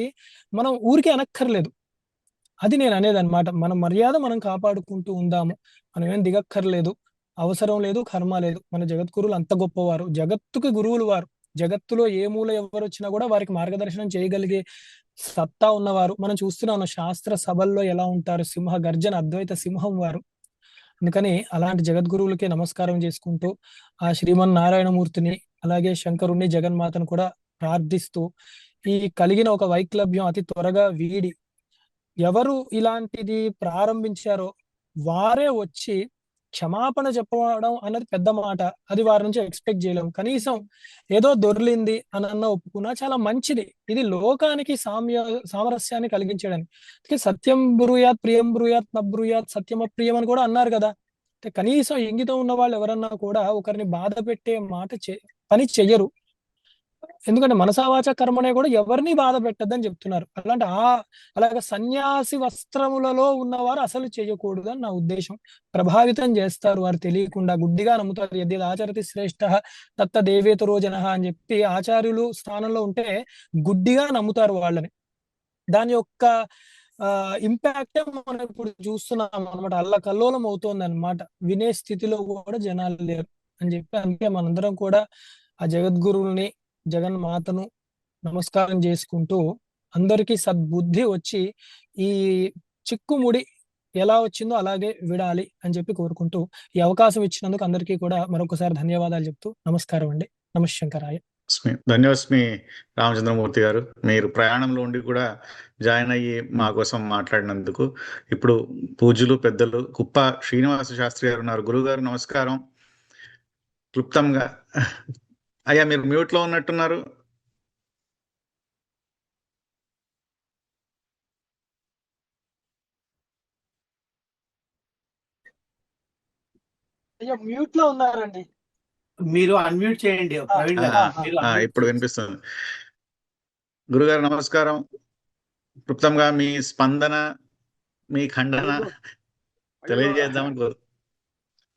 మనం ఊరికే అనక్కర్లేదు. అది నేను అనేది అనమాట. మన మర్యాద మనం కాపాడుకుంటూ ఉందాము. మనం ఏం దిగక్కర్లేదు, అవసరం లేదు, కర్మ లేదు. మన జగద్గురువులు అంత గొప్పవారు, జగత్తుకి గురువులు వారు. జగత్తులో ఏ మూల ఎవరు వచ్చినా కూడా వారికి మార్గదర్శనం చేయగలిగే సత్తా ఉన్నవారు. మనం చూస్తున్నాం శాస్త్ర సభల్లో ఎలా ఉంటారు, సింహ గర్జన, అద్వైత సింహం వారు. అందుకని అలాంటి జగద్గురువులకి నమస్కారం చేసుకుంటూ ఆ శ్రీమన్నారాయణమూర్తిని అలాగే శంకరుణ్ణి జగన్మాతను కూడా ప్రార్థిస్తూ ఈ కలిగిన ఒక వైక్లభ్యం అతి త్వరగా వీడి ఎవరు ఇలాంటిది ప్రారంభించారో వారే వచ్చి క్షమాపణ చెప్పడం అన్నది పెద్ద మాట. అది వారి నుంచి ఎక్స్పెక్ట్ చేయలేము. కనీసం ఏదో దొర్లింది అని ఒప్పుకున్నా చాలా మంచిది. ఇది లోకానికి సామరస్యాన్ని కలిగించడానికి. అందుకే సత్యం బ్రూయాత్ ప్రియం బ్రూయాత్ న బ్రూయాత్ సత్యం అప్రియం అని కూడా అన్నారు కదా. అంటే కనీసం ఇంగితం ఉన్న వాళ్ళు ఎవరన్నా కూడా ఒకరిని బాధ పెట్టే పని చెయ్యరు. ఎందుకంటే మనసావాచ కర్మనే కూడా ఎవరిని బాధ పెట్టద్దని చెప్తున్నారు. అలాగే సన్యాసి వస్త్రములలో ఉన్నవారు అసలు చేయకూడదు అని నా ఉద్దేశం. ప్రభావితం చేస్తారు వారు తెలియకుండా, గుడ్డిగా నమ్ముతారు. యద్యద్ ఆచరతి శ్రేష్ఠ తత్త దేవేతరో జనః అని చెప్పి ఆచార్యులు స్థానంలో ఉంటే గుడ్డిగా నమ్ముతారు వాళ్ళని. దాని యొక్క ఇంపాక్టే మనం ఇప్పుడు చూస్తున్నాం అనమాట. అల్లకల్లోలం అవుతోంది అనమాట. వినే స్థితిలో కూడా జనాలు లేరు అని చెప్పి, అందుకే మనందరం కూడా ఆ జగద్గురువుల్ని, జగన్మాతను నమస్కారం చేసుకుంటూ అందరికీ సద్బుద్ధి వచ్చి ఈ చిక్కుముడి ఎలా వచ్చిందో అలాగే విడాలి అని చెప్పి కోరుకుంటూ ఈ అవకాశం ఇచ్చినందుకు అందరికీ కూడా మరొకసారి ధన్యవాదాలు చెప్తూ నమస్కారం అండి. నమశంకరాయ. ధన్యవాస్మి రామచంద్రమూర్తి గారు. మీరు ప్రయాణంలో ఉండి కూడా జాయిన్ అయ్యి మా కోసం మాట్లాడినందుకు. ఇప్పుడు పూజ్యులు పెద్దలు కుప్ప శ్రీనివాస శాస్త్రి గారు ఉన్నారు. గురువు గారు నమస్కారం. క్లుప్తంగా అయ్యా మీరు మ్యూట్ లో ఉన్నట్టున్నారు. అయ్యా మ్యూట్ లో ఉన్నారండి. మీరు అన్మ్యూట్ చేయండి ప్రవీణ్ గారు. ఇప్పుడు వినిపిస్తుంది. గురుగారు నమస్కారం. క్లుప్తంగా మీ స్పందన, మీ ఖండన తెలియజేద్దామని కోరు.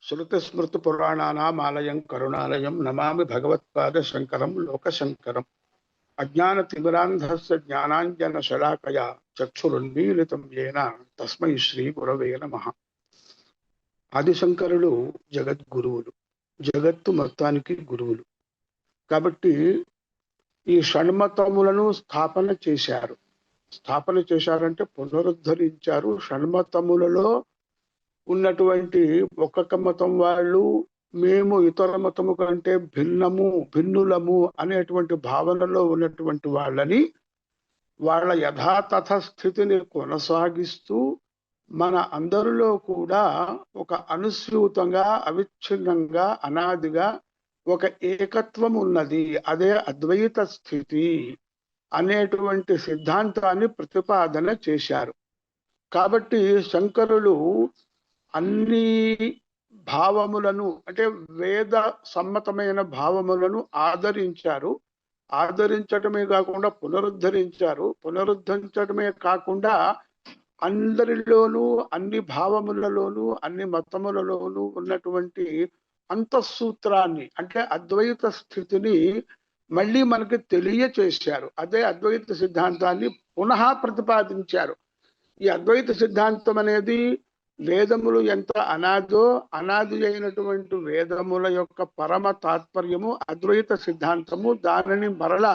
శృతి స్మృతి పురాణానాం ఆలయం కరుణాలయం నమామి భగవత్పాద శంకరం లోకశంకరం. అజ్ఞాన తిమిరాంధస్య జ్ఞానాంజన శలాకయా చక్షురున్మీలితం యేన తస్మై శ్రీ గురవే నమః. ఆదిశంకరులు జగద్గురువులు, జగత్తు మొత్తానికి గురువులు. కాబట్టి ఈ షణ్మతములను స్థాపన చేశారంటే పునరుద్ధరించారు. షణ్మతములలో ఉన్నటువంటి ఒక్కొక్క మతం వాళ్ళు మేము ఇతర మతము కంటే భిన్నులము అనేటువంటి భావనలో ఉన్నటువంటి వాళ్ళని వాళ్ళ యథాతథ స్థితిని కొనసాగిస్తూ మన అందరిలో కూడా ఒక అనుస్యూతంగా, అవిచ్ఛిన్నంగా, అనాదిగా ఒక ఏకత్వం ఉన్నది, అదే అద్వైత స్థితి అనేటువంటి సిద్ధాంతాన్ని ప్రతిపాదన చేశారు. కాబట్టి శంకరులు అన్ని భావములను, అంటే వేద సమ్మతమైన భావములను ఆదరించటమే కాకుండా పునరుద్ధరించటమే కాకుండా అందరిలోనూ, అన్ని భావములలోనూ, అన్ని మతములలోనూ ఉన్నటువంటి అంతఃసూత్రాన్ని, అంటే అద్వైత స్థితిని మళ్ళీ మనకి తెలియచేశారు. అదే అద్వైత సిద్ధాంతాన్ని పునః ప్రతిపాదించారు. ఈ అద్వైత సిద్ధాంతం అనేది వేదములు ఎంత అనాది అయినటువంటి వేదముల యొక్క పరమ తాత్పర్యము అద్వైత సిద్ధాంతము. దానిని మరలా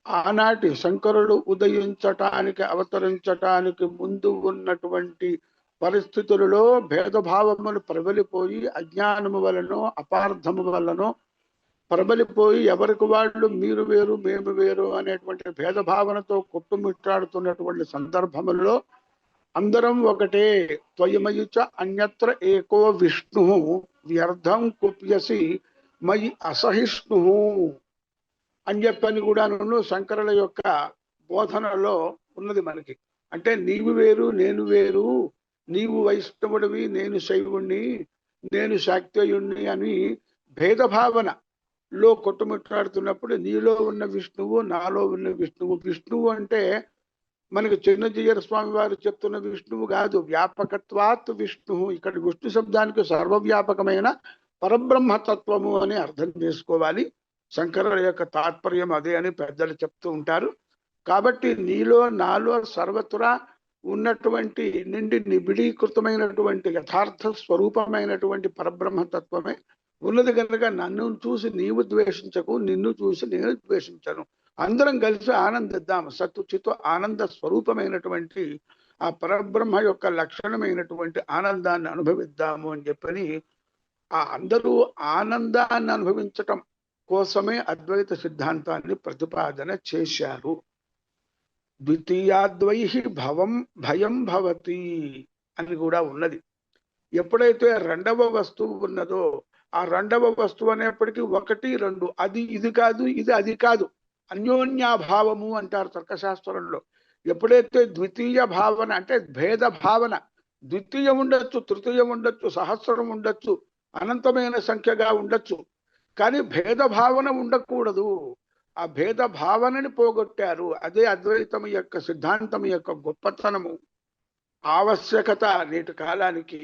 ఆనాటి శంకరుడు అవతరించటానికి ముందు ఉన్నటువంటి పరిస్థితులలో భేదభావములు ప్రబలిపోయి, అజ్ఞానము వలనో అపార్థము వలనో ప్రబలిపోయి, ఎవరికి వాళ్ళు మీరు వేరు మేము వేరు అనేటువంటి భేదభావనతో కొట్టుమిట్టాడుతున్నటువంటి సందర్భములలో అందరం ఒకటే. త్వయమయి చ అన్యత్ర ఏకో విష్ణు వ్యర్థం కుప్యసి మయి అసహిష్ణు అని చెప్పని కూడా శంకరుల యొక్క బోధనలో ఉన్నది మనకి. అంటే నీవు వేరు నేను వేరు, నీవు వైష్ణవుడివి నేను శైవుణ్ణి, నేను శాక్తేయుణ్ణి అని భేదభావనలో కొట్టుమిట్టాడుతున్నప్పుడు నీలో ఉన్న విష్ణువు, నాలో ఉన్న విష్ణువు అంటే మనకి చిన్నజీయర్ స్వామి వారు చెప్తున్న విష్ణువు కాదు, వ్యాపకత్వాత్ విష్ణువు. ఇక్కడ విష్ణు శబ్దానికి సర్వవ్యాపకమైన పరబ్రహ్మతత్వము అని అర్థం చేసుకోవాలి. శంకరుల యొక్క తాత్పర్యం అదే అని పెద్దలు చెప్తూ ఉంటారు. కాబట్టి నీలో నాలో సర్వత్రా ఉన్నటువంటి నిండి నిబిడీకృతమైనటువంటి యథార్థ స్వరూపమైనటువంటి పరబ్రహ్మతత్వమే ఉన్నది కనుక నన్ను చూసి నీవు ద్వేషించకు, నిన్ను చూసి నేను ద్వేషించను. అందరం కలిసి ఆనందిద్దాం. సత్తుచితో ఆనంద స్వరూపమైనటువంటి ఆ పరబ్రహ్మ యొక్క లక్షణమైనటువంటి ఆనందాన్ని అనుభవిద్దాము అని చెప్పని ఆ అందరూ ఆనందాన్ని అనుభవించటం కోసమే అద్వైత సిద్ధాంతాన్ని ప్రతిపాదన చేశారు. ద్వితీయాద్వై భయం భవతి అని కూడా ఉన్నది. ఎప్పుడైతే రెండవ వస్తువు ఉన్నదో ఆ రెండవ వస్తువు అనేప్పటికీ ఒకటి రెండు, అది ఇది కాదు, ఇది అది కాదు, అన్యోన్యాభావము అంటారు తర్కశాస్త్రంలో. ఎప్పుడైతే ద్వితీయ భావన అంటే భేద భావన, ద్వితీయం ఉండొచ్చు, తృతీయం ఉండొచ్చు, సహస్రం ఉండొచ్చు, అనంతమైన సంఖ్యగా ఉండొచ్చు, కానీ భేద భావన ఉండకూడదు. ఆ భేద భావనని పోగొట్టారు. అదే అద్వైతం యొక్క సిద్ధాంతం యొక్క గొప్పతనము, ఆవశ్యకత. నేటి కాలానికి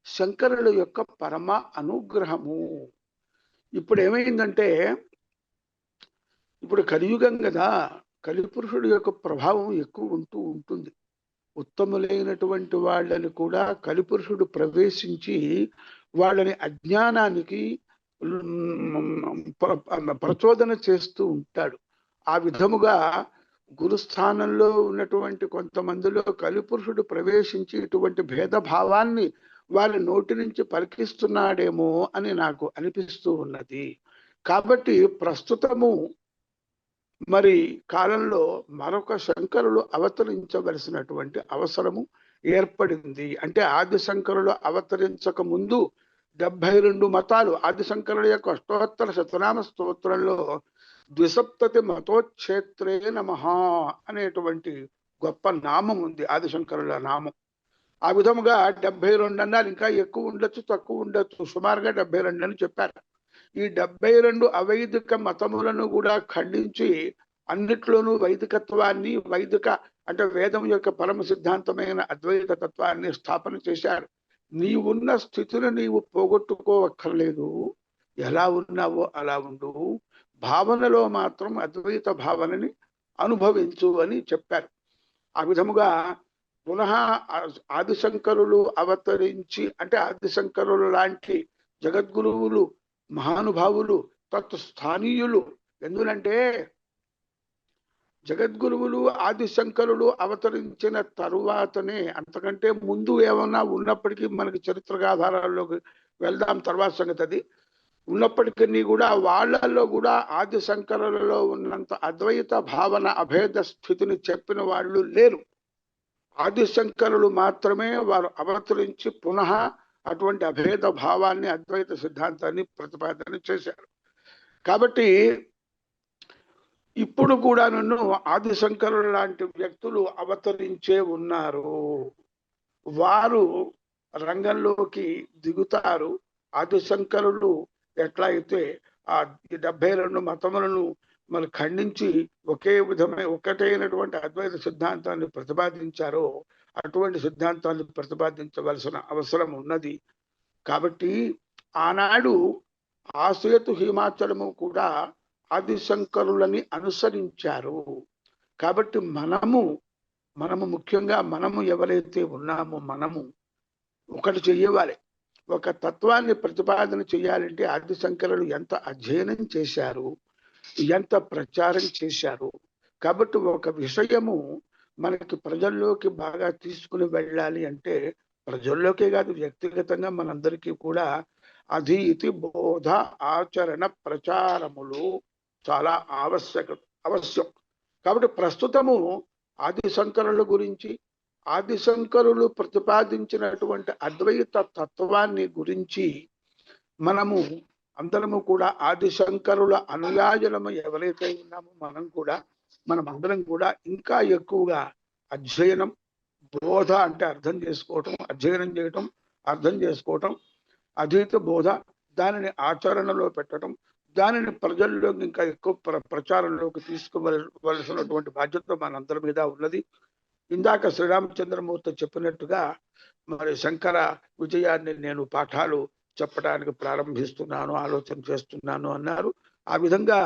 శంకరుల యొక్క పరమ అనుగ్రహము. ఇప్పుడు ఏమైందంటే, ఇప్పుడు కలియుగం కదా, కలిపురుషుడు యొక్క ప్రభావం ఎక్కువ ఉంటుంది. ఉత్తములైనటువంటి వాళ్ళని కూడా కలిపురుషుడు ప్రవేశించి వాళ్ళని అజ్ఞానానికి ప్రచోదన చేస్తూ ఉంటాడు. ఆ విధముగా గురుస్థానంలో ఉన్నటువంటి కొంతమందిలో కలిపురుషుడు ప్రవేశించి ఇటువంటి భేదభావాన్ని వాళ్ళ నోటి నుంచి పలికిస్తున్నాడేమో అని నాకు అనిపిస్తూ ఉన్నది. కాబట్టి ప్రస్తుతము మరి కాలంలో మరొక శంకరులు అవతరించవలసినటువంటి అవసరము ఏర్పడింది. అంటే ఆది శంకరులు అవతరించక ముందు 72 మతాలు, ఆది శంకరుల యొక్క అష్టోత్తర శతనామ స్తోత్రంలో ద్విసప్తతి మతోక్షేత్రే నమః అనేటువంటి గొప్ప నామం ఉంది, ఆదిశంకరుల నామం. ఆ విధముగా 72 అన్నారు. ఇంకా ఎక్కువ ఉండొచ్చు, తక్కువ ఉండొచ్చు, సుమారుగా 72 అని చెప్పారు. ఈ 72 అవైదిక మతములను కూడా ఖండించి అన్నిట్లోనూ వైదికత్వాన్ని, వైదిక అంటే వేదం యొక్క పరమ సిద్ధాంతమైన అద్వైత తత్వాన్ని స్థాపన చేశారు. నీవున్న స్థితిని నీవు పోగొట్టుకోవక్కర్లేదు, ఎలా ఉన్నావో అలా ఉండు, భావనలో మాత్రం అద్వైత భావనని అనుభవించు అని చెప్పారు. ఆ విధముగా పునః ఆదిశంకరులు అవతరించి, అంటే ఆదిశంకరులు లాంటి జగద్గురువులు, మహానుభావులు, తత్స్థానీయులు. ఎందుకంటే జగద్గురువులు ఆదిశంకరులు అవతరించిన తరువాతనే, అంతకంటే ముందు ఏమన్నా ఉన్నప్పటికీ మనకి చరిత్రగాధారాల్లోకి వెళ్దాం, తర్వాత సంగతి అది. ఉన్నప్పటికీ కూడా వాళ్ళల్లో కూడా ఆదిశంకరులలో ఉన్నంత అద్వైత భావన, అభేద స్థితిని చెప్పిన వాళ్ళు లేరు. ఆదిశంకరులు మాత్రమే వారు అవతరించి పునః అటువంటి అభేద భావాన్ని, అద్వైత సిద్ధాంతాన్ని ప్రతిపాదన చేశారు. కాబట్టి ఇప్పుడు కూడా నన్ను ఆదిశంకరులు లాంటి వ్యక్తులు అవతరించే ఉన్నారు. వారు రంగంలోకి దిగుతారు. ఆదిశంకరులు ఎట్లా అయితే ఆ 72 మతములను మరి ఖండించి ఒకటైనటువంటి అద్వైత సిద్ధాంతాన్ని ప్రతిపాదించారో అటువంటి సిద్ధాంతాన్ని ప్రతిపాదించవలసిన అవసరం ఉన్నది. కాబట్టి ఆనాడు ఆసేతు హిమాచలము కూడా ఆదిశంకరులని అనుసరించారు. కాబట్టి మనము ముఖ్యంగా మనము ఎవరైతే ఉన్నామో మనము ఒకటి చెయ్యవాలి. ఒక తత్వాన్ని ప్రతిపాదన చేయాలంటే ఆదిశంకరులు ఎంత అధ్యయనం చేశారు, ఎంత ప్రచారం చేశారు. కాబట్టి ఒక విషయము మనకి ప్రజల్లోకి బాగా తీసుకుని వెళ్ళాలి అంటే, ప్రజల్లోకే కాదు, వ్యక్తిగతంగా మనందరికీ కూడా అధీతి బోధ ఆచరణ ప్రచారములు చాలా అవశ్యం. కాబట్టి ప్రస్తుతము ఆదిశంకరుల గురించి, ఆదిశంకరులు ప్రతిపాదించినటువంటి అద్వైత తత్వాన్ని గురించి మనము అందరము కూడా ఆదిశంకరుల అనుయాయులము ఎవరైతే ఉన్నామో మనం అందరం కూడా ఇంకా ఎక్కువగా అధ్యయనం, బోధ అంటే అర్థం చేసుకోవటం, అధ్యయనం చేయటం, అర్థం చేసుకోవటం, అధీత బోధ, దానిని ఆచరణలో పెట్టడం, దానిని ప్రజల్లోకి ఇంకా ఎక్కువ ప్రచారంలోకి తీసుకోవలసినటువంటి బాధ్యత మనందరి మీద ఉన్నది. ఇందాక శ్రీరామచంద్రమూర్తి చెప్పినట్టుగా మరి శంకర విజయాన్ని నేను పాఠాలు చెప్పడానికి ప్రారంభిస్తున్నాను, ఆలోచన చేస్తున్నాను అన్నారు. ఆ విధంగా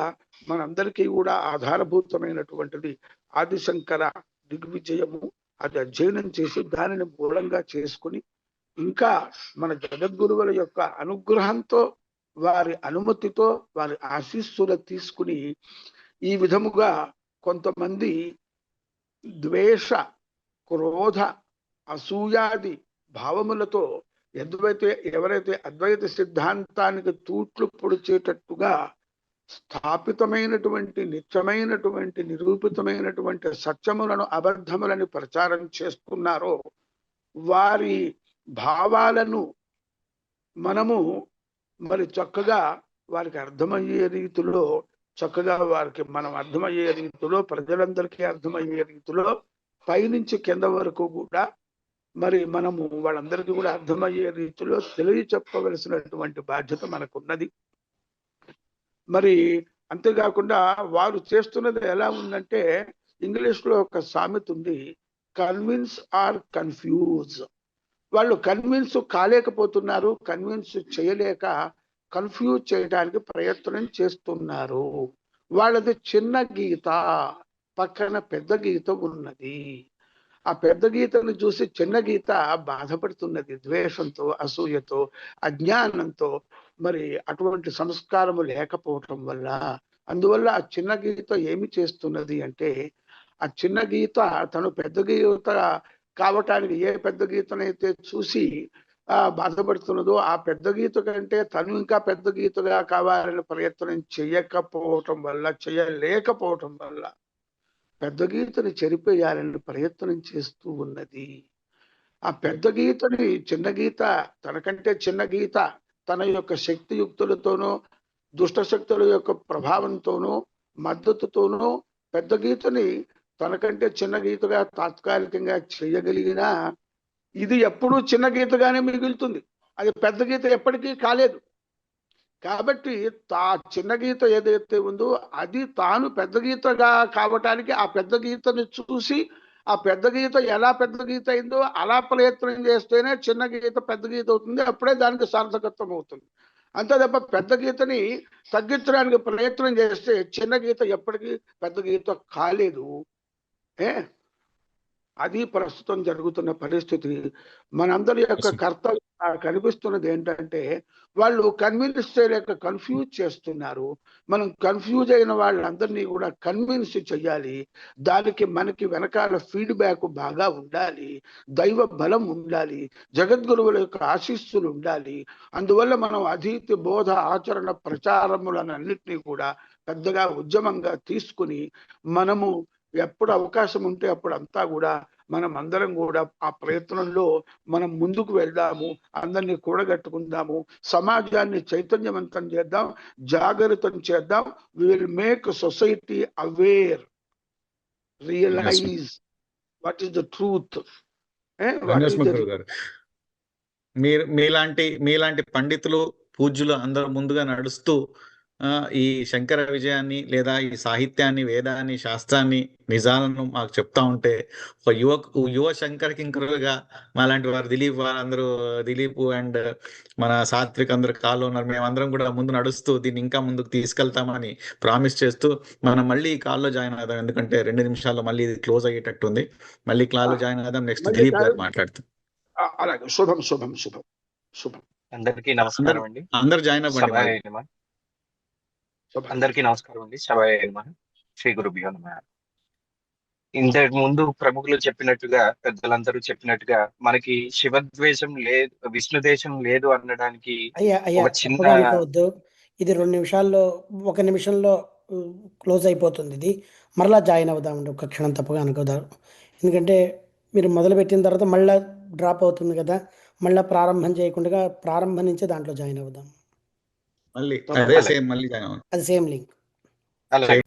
మనందరికీ కూడా ఆధారభూతమైనటువంటిది ఆదిశంకర దిగ్విజయము. అది అధ్యయనం చేసి దానిని మూలంగా చేసుకుని ఇంకా మన జగద్గురువుల యొక్క అనుగ్రహంతో, వారి అనుమతితో, వారి ఆశీస్సులు తీసుకుని ఈ విధముగా కొంతమంది ద్వేష, క్రోధ, అసూయాది భావములతో ఎవరైతే అద్వైత సిద్ధాంతానికి తూట్లు పొడిచేటట్టుగా స్థాపితమైనటువంటి, నిత్యమైనటువంటి, నిరూపితమైనటువంటి సత్యములను అబద్ధములను ప్రచారం చేస్తున్నారో వారి భావాలను మనము మరి చక్కగా వారికి అర్థమయ్యే రీతిలో, చక్కగా వారికి మనం అర్థమయ్యే రీతిలో, ప్రజలందరికీ అర్థమయ్యే రీతిలో పైనుంచి కింద వరకు కూడా మరి మనము వాళ్ళందరికీ కూడా అర్థమయ్యే రీతిలో తెలియచెప్పవలసినటువంటి బాధ్యత మనకున్నది. మరి అంతేకాకుండా వారు చేస్తున్నది ఎలా ఉందంటే, ఇంగ్లీష్ లో ఒక సామెత ఉంది, కన్విన్స్ ఆర్ కన్ఫ్యూజ్. వాళ్ళు కన్విన్స్ కాలేకపోతున్నారు, కన్విన్స్ చేయలేక కన్ఫ్యూజ్ చేయడానికి ప్రయత్నం చేస్తున్నారు. వాళ్ళది చిన్న గీత, పక్కన పెద్ద గీత ఉన్నది. ఆ పెద్ద గీతను చూసి చిన్న గీత బాధపడుతున్నది, ద్వేషంతో, అసూయతో, అజ్ఞానంతో, మరి అటువంటి సంస్కారము లేకపోవటం వల్ల. అందువల్ల ఆ చిన్న గీత ఏమి చేస్తున్నది అంటే, ఆ చిన్న గీత తను పెద్ద గీత కావటానికి ఏ పెద్ద గీతనైతే చూసి బాధపడుతున్నదో, ఆ పెద్ద గీత కంటే తను ఇంకా పెద్ద గీతగా కావాలని ప్రయత్నం చేయలేకపోవటం వల్ల పెద్ద గీతని చెరిపేయాలని ప్రయత్నం చేస్తూ ఉన్నది. ఆ పెద్ద గీతని చిన్న గీత, తనకంటే చిన్న గీత తన యొక్క శక్తియుక్తులతోనో, దుష్ట శక్తుల యొక్క ప్రభావంతోనో, మద్దతుతోనో పెద్ద గీతని తనకంటే చిన్న గీతగా తాత్కాలికంగా చేయగలిగినా ఇది ఎప్పుడూ చిన్న గీతగానే మిగులుతుంది. అది పెద్ద గీత ఎప్పటికీ కాలేదు. కాబట్టి చిన్న గీత ఏదైతే ఉందో అది తాను పెద్ద గీతగా కావటానికి ఆ పెద్ద గీతని చూసి, ఆ పెద్ద గీత ఎలా పెద్ద గీత అయిందో అలా ప్రయత్నం చేస్తేనే చిన్న గీత పెద్ద గీత అవుతుంది. అప్పుడే దానికి సార్థకత్వం అవుతుంది. అంతే తప్ప పెద్ద గీతని తగ్గించడానికి ప్రయత్నం చేస్తే చిన్న గీత ఎప్పటికీ పెద్ద గీత కాలేదు. అది ప్రస్తుతం జరుగుతున్న పరిస్థితి. మనందరి యొక్క కర్తవ్యం కనిపిస్తున్నది ఏంటంటే, వాళ్ళు కన్విన్స్ చేయలేక కన్ఫ్యూజ్ చేస్తున్నారు. మనం కన్ఫ్యూజ్ అయిన వాళ్ళందరినీ కూడా కన్విన్స్ చేయాలి. దానికి మనకి వెనకాల ఫీడ్బ్యాక్ బాగా ఉండాలి, దైవ బలం ఉండాలి, జగద్గురువుల యొక్క ఆశీస్సులు ఉండాలి. అందువల్ల మనం అధీతి బోధ ఆచరణ ప్రచారములన్నింటినీ కూడా పెద్దగా ఉద్యమంగా తీసుకుని మనము ఎప్పుడు అవకాశం ఉంటే అప్పుడు అంతా కూడా మనం అందరం కూడా ఆ ప్రయత్నంలో మనం ముందుకు వెళ్దాము, అందరినీ కూడగట్టుకుందాము, సమాజాన్ని చైతన్యవంతం చేద్దాం, జాగృతం చేద్దాం. We will make society aware, realize what is the truth. మీలాంటి పండితులు, పూజ్యులు అందరూ ముందుగా నడుస్తూ ఈ శంకర విజయాన్ని లేదా ఈ సాహిత్యాన్ని, వేదాన్ని, శాస్త్రాన్ని, నిజాలను మాకు చెప్తా ఉంటే ఒక యువ శంకర కింకరులుగా మాలాంటి వారు దిలీప్ అండ్ మన సాత్విక్ అందరు కాల్లో ఉన్నారు. మేమందరం కూడా ముందు నడుస్తూ దీన్ని ఇంకా ముందుకు తీసుకెళ్తామని ప్రామిస్ చేస్తూ మనం మళ్ళీ ఈ కాల్లో జాయిన్ అవుదాం. ఎందుకంటే 2 నిమిషాల్లో మళ్ళీ ఇది క్లోజ్ అయ్యేటట్టుంది. మళ్ళీ కాల్లో జాయిన్ అవుదాం. నెక్స్ట్ దిలీప్ గారు మాట్లాడుతాం. అలాగే. శుభం శుభం శుభం శుభం. అందరికీ నమస్కారం అండి. అందరు జాయిన్ అవ్వండి. అందరికీ నమస్కారం అండి. శభాయ నమః. శ్రీ గురుభ్యో నమః. ఇంతకు ముందు ప్రముఖులు చెప్పినట్టుగా, పెద్దలందరూ చెప్పినట్టుగా మనకి శివద్వేషం లేదు, విష్ణుదేశం లేదు అనడానికి అయ్యా అనుకోవద్దు. ఇది 2 నిమిషాల్లో, 1 నిమిషంలో క్లోజ్ అయిపోతుంది. ఇది మరలా జాయిన్ అవుదామండి. ఒక క్షణం తప్పగా అనుకోదాం. ఎందుకంటే మీరు మొదలు పెట్టిన తర్వాత మళ్ళీ డ్రాప్ అవుతుంది కదా, మళ్ళీ ప్రారంభం చేయకుండా ప్రారంభం నుంచే దాంట్లో జాయిన్ అవుదాం. అది సేమ్ లింక్. అలాగే.